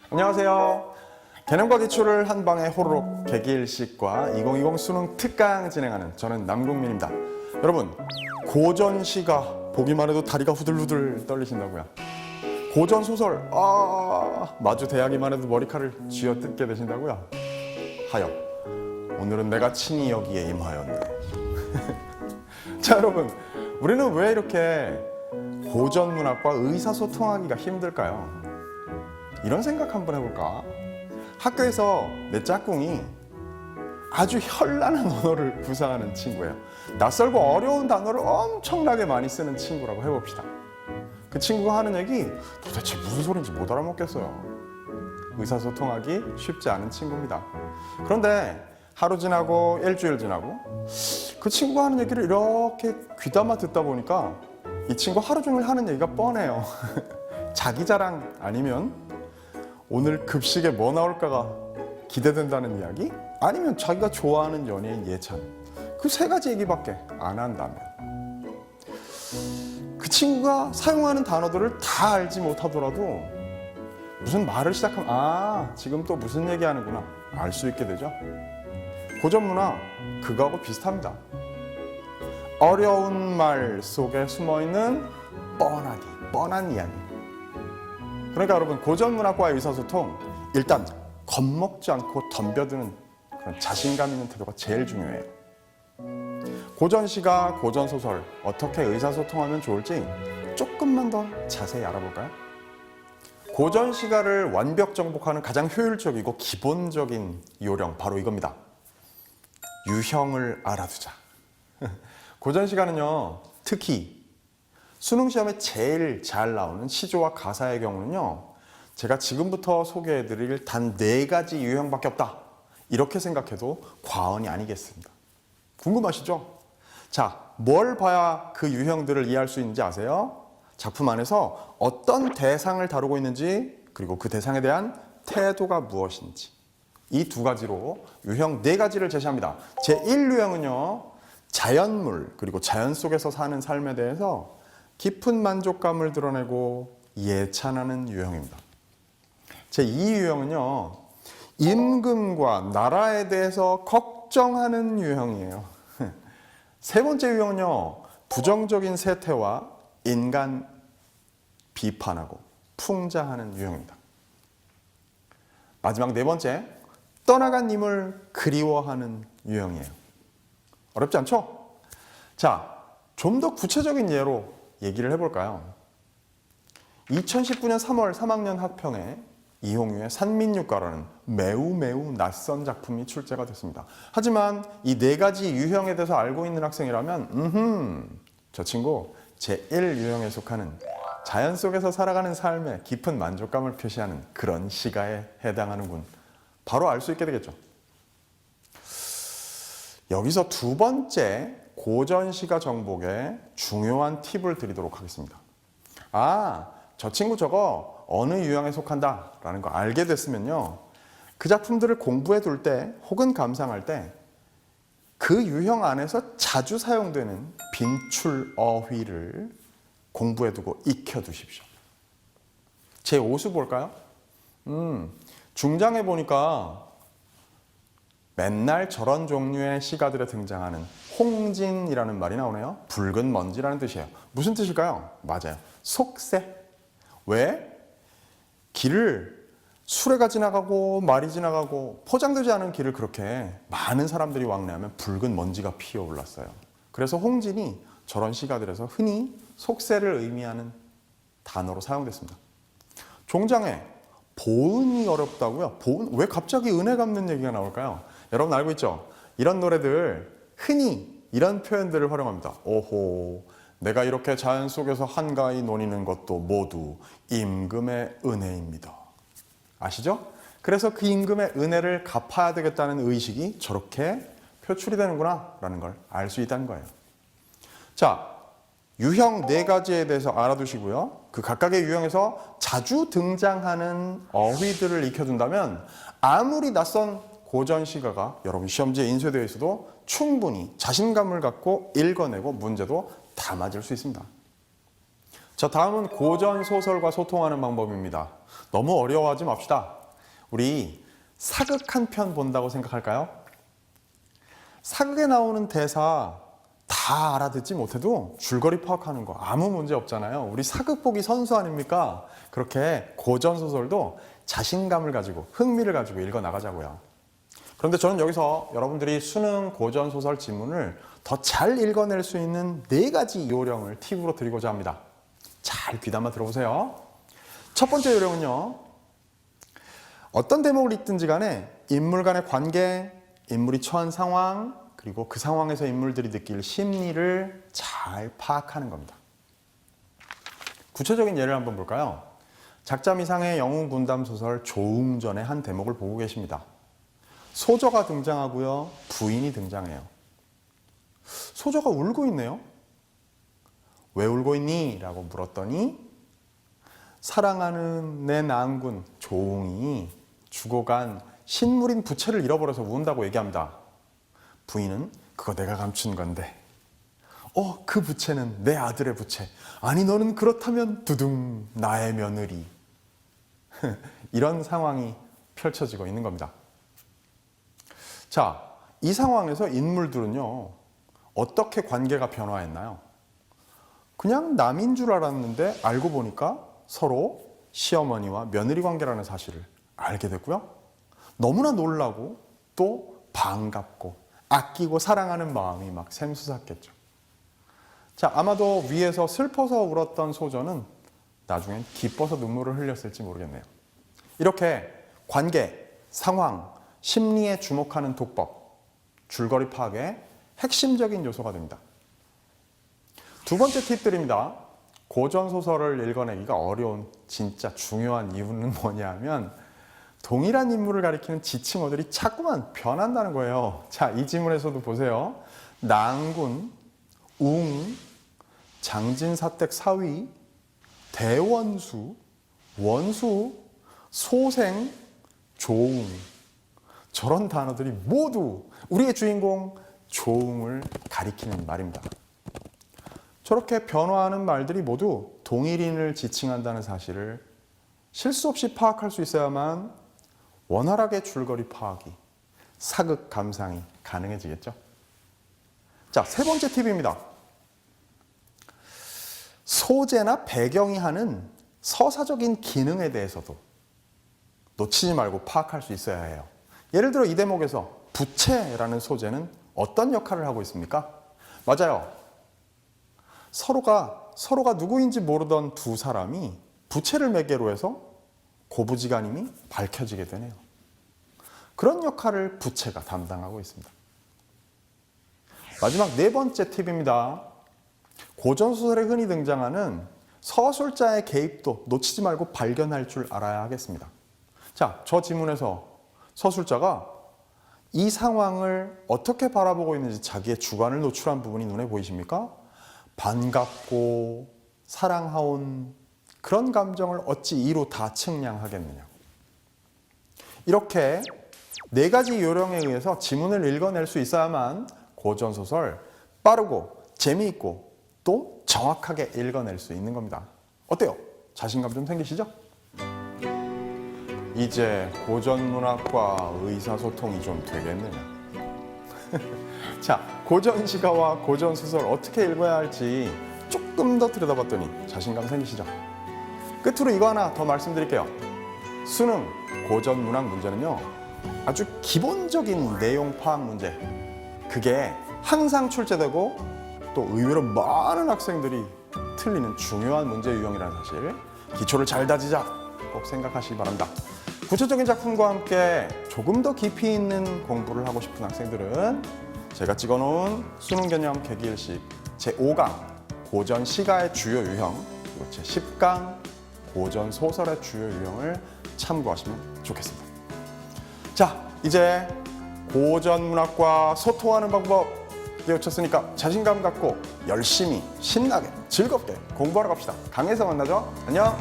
안녕하세요. 개념과 기출을 한 방에 호로록 개기일식과 2020 수능 특강 진행하는 저는 남국민입니다. 여러분, 고전시가 보기만 해도 다리가 후들후들 떨리신다고요. 고전 소설, 마주 대하기만 해도 머리칼을 쥐어뜯게 되신다고요. 하여 오늘은 내가 친히 여기에 임하였네. 자, 여러분, 우리는 왜 이렇게 고전 문학과 의사소통하기가 힘들까요? 이런 생각 한번 해볼까? 학교에서 내 짝꿍이 아주 현란한 언어를 구사하는 친구예요. 낯설고 어려운 단어를 엄청나게 많이 쓰는 친구라고 해봅시다. 그 친구가 하는 얘기 도대체 무슨 소리인지 못 알아먹겠어요. 의사소통하기 쉽지 않은 친구입니다. 그런데 하루 지나고 일주일 지나고 그 친구가 하는 얘기를 이렇게 귀담아 듣다 보니까 이 친구 하루 종일 하는 얘기가 뻔해요. 자기 자랑 아니면 오늘 급식에 뭐 나올까가 기대된다는 이야기? 아니면 자기가 좋아하는 연예인 예찬. 그 세 가지 얘기밖에 안 한다면 그 친구가 사용하는 단어들을 다 알지 못하더라도 무슨 말을 시작하면 지금 또 무슨 얘기하는구나 알 수 있게 되죠. 고전 문화 그거하고 비슷합니다. 어려운 말 속에 숨어있는 뻔한 이야기. 그러니까 여러분, 고전 문학과의 의사소통, 일단 겁먹지 않고 덤벼드는 그런 자신감 있는 태도가 제일 중요해요. 고전시가, 고전소설 어떻게 의사소통하면 좋을지 조금만 더 자세히 알아볼까요? 고전시가를 완벽 정복하는 가장 효율적이고 기본적인 요령, 바로 이겁니다. 유형을 알아두자. 고전시가는요, 특히 수능시험에 제일 잘 나오는 시조와 가사의 경우는요, 제가 지금부터 소개해드릴 단 4가지 유형밖에 없다, 이렇게 생각해도 과언이 아니겠습니다. 궁금하시죠? 자, 뭘 봐야 그 유형들을 이해할 수 있는지 아세요? 작품 안에서 어떤 대상을 다루고 있는지, 그리고 그 대상에 대한 태도가 무엇인지, 이 2가지로 유형 4가지를 제시합니다. 제1유형은요, 자연물, 그리고 자연 속에서 사는 삶에 대해서 깊은 만족감을 드러내고 예찬하는 유형입니다. 제2유형은요, 임금과 나라에 대해서 걱정하는 유형이에요. 3번째 유형은요, 부정적인 세태와 인간 비판하고 풍자하는 유형입니다. 마지막 4번째, 떠나간 님을 그리워하는 유형이에요. 어렵지 않죠? 자, 좀 더 구체적인 예로 얘기를 해볼까요? 2019년 3월 3학년 학평에 이홍유의 산민육가라는 매우 낯선 작품이 출제가 됐습니다. 하지만 이 4가지 유형에 대해서 알고 있는 학생이라면 저 친구 제1유형에 속하는 자연 속에서 살아가는 삶에 깊은 만족감을 표시하는 그런 시가에 해당하는군, 바로 알 수 있게 되겠죠. 여기서 2번째 고전시가 정복에 중요한 팁을 드리도록 하겠습니다. 저 친구 저거 어느 유형에 속한다 라는 거 알게 됐으면요, 그 작품들을 공부해 둘 때 혹은 감상할 때 그 유형 안에서 자주 사용되는 빈출 어휘를 공부해 두고 익혀 두십시오. 제5수 볼까요? 중장에 보니까 맨날 저런 종류의 시가들에 등장하는 홍진이라는 말이 나오네요. 붉은 먼지라는 뜻이에요. 무슨 뜻일까요? 맞아요, 속세. 왜? 길을 수레가 지나가고 말이 지나가고 포장되지 않은 길을 그렇게 많은 사람들이 왕래하면 붉은 먼지가 피어올랐어요. 그래서 홍진이 저런 시가들에서 흔히 속세를 의미하는 단어로 사용됐습니다. 종장에 보은이 어렵다고요? 보은? 왜 갑자기 은혜 갚는 얘기가 나올까요? 여러분 알고 있죠? 이런 노래들 흔히 이런 표현들을 활용합니다. 오호, 내가 이렇게 자연 속에서 한가히 노니는 것도 모두 임금의 은혜입니다. 아시죠? 그래서 그 임금의 은혜를 갚아야 되겠다는 의식이 저렇게 표출이 되는구나 라는 걸 알 수 있다는 거예요. 자, 유형 4가지에 대해서 알아두시고요, 그 각각의 유형에서 자주 등장하는 어휘들을 익혀둔다면 아무리 낯선 고전시가가 여러분 시험지에 인쇄되어 있어도 충분히 자신감을 갖고 읽어내고 문제도 다 맞을 수 있습니다. 자, 다음은 고전 소설과 소통하는 방법입니다. 너무 어려워하지 맙시다. 우리 사극 한 편 본다고 생각할까요? 사극에 나오는 대사 다 알아듣지 못해도 줄거리 파악하는 거 아무 문제 없잖아요. 우리 사극 보기 선수 아닙니까? 그렇게 고전 소설도 자신감을 가지고 흥미를 가지고 읽어 나가자고요. 그런데 저는 여기서 여러분들이 수능 고전 소설 지문을 더 잘 읽어낼 수 있는 4가지 요령을 팁으로 드리고자 합니다. 잘 귀담아 들어보세요. 첫 번째 요령은요. 어떤 대목을 읽든지 간에 인물 간의 관계, 인물이 처한 상황, 그리고 그 상황에서 인물들이 느낄 심리를 잘 파악하는 겁니다. 구체적인 예를 한번 볼까요? 작자 미상의 영웅 군담 소설 조웅전의 한 대목을 보고 계십니다. 소저가 등장하고요. 부인이 등장해요. 소저가 울고 있네요. 왜 울고 있니? 라고 물었더니 사랑하는 내 낭군 조웅이 죽어간 신물인 부채를 잃어버려서 운다고 얘기합니다. 부인은 그거 내가 감춘 건데 그 부채는 내 아들의 부채. 아니 너는 그렇다면 두둥 나의 며느리. 이런 상황이 펼쳐지고 있는 겁니다. 자, 이 상황에서 인물들은요 어떻게 관계가 변화했나요? 그냥 남인 줄 알았는데 알고 보니까 서로 시어머니와 며느리 관계라는 사실을 알게 됐고요. 너무나 놀라고 또 반갑고 아끼고 사랑하는 마음이 막 샘솟았겠죠. 자, 아마도 위에서 슬퍼서 울었던 소저는 나중엔 기뻐서 눈물을 흘렸을지 모르겠네요. 이렇게 관계, 상황, 심리에 주목하는 독법, 줄거리 파악의 핵심적인 요소가 됩니다. 두 번째 팁 드립니다. 고전 소설을 읽어내기가 어려운 진짜 중요한 이유는 뭐냐면 동일한 인물을 가리키는 지칭어들이 자꾸만 변한다는 거예요. 자, 이 지문에서도 보세요. 낭군, 웅, 장진사댁 사위, 대원수, 원수, 소생, 조웅. 저런 단어들이 모두 우리의 주인공 조웅을 가리키는 말입니다. 저렇게 변화하는 말들이 모두 동일인을 지칭한다는 사실을 실수 없이 파악할 수 있어야만 원활하게 줄거리 파악이, 사극 감상이 가능해지겠죠. 자, 세 번째 팁입니다. 소재나 배경이 하는 서사적인 기능에 대해서도 놓치지 말고 파악할 수 있어야 해요. 예를 들어 이 대목에서 부채라는 소재는 어떤 역할을 하고 있습니까? 맞아요. 서로가 누구인지 모르던 두 사람이 부채를 매개로 해서 고부지간임이 밝혀지게 되네요. 그런 역할을 부채가 담당하고 있습니다. 마지막 4번째 팁입니다. 고전소설에 흔히 등장하는 서술자의 개입도 놓치지 말고 발견할 줄 알아야 하겠습니다. 자, 저 지문에서 서술자가 이 상황을 어떻게 바라보고 있는지 자기의 주관을 노출한 부분이 눈에 보이십니까? 반갑고 사랑하온 그런 감정을 어찌 이로 다 측량하겠느냐. 이렇게 4가지 요령에 의해서 지문을 읽어낼 수 있어야만 고전소설 빠르고 재미있고 또 정확하게 읽어낼 수 있는 겁니다. 어때요? 자신감 좀 생기시죠? 이제 고전문학과 의사소통이 좀 되겠느냐. 자, 고전시가와 고전소설 어떻게 읽어야 할지 조금 더 들여다봤더니 자신감 생기시죠? 끝으로 이거 하나 더 말씀드릴게요. 수능 고전문학 문제는요, 아주 기본적인 내용 파악 문제, 그게 항상 출제되고 또 의외로 많은 학생들이 틀리는 중요한 문제 유형이라는 사실, 기초를 잘 다지자 꼭 생각하시기 바랍니다. 구체적인 작품과 함께 조금 더 깊이 있는 공부를 하고 싶은 학생들은 제가 찍어놓은 수능 개념 개기일식 제5강 고전 시가의 주요 유형, 그리고 제10강 고전 소설의 주요 유형을 참고하시면 좋겠습니다. 자, 이제 고전 문학과 소통하는 방법 깨우쳤으니까 자신감 갖고 열심히 신나게 즐겁게 공부하러 갑시다. 강의에서 만나죠. 안녕.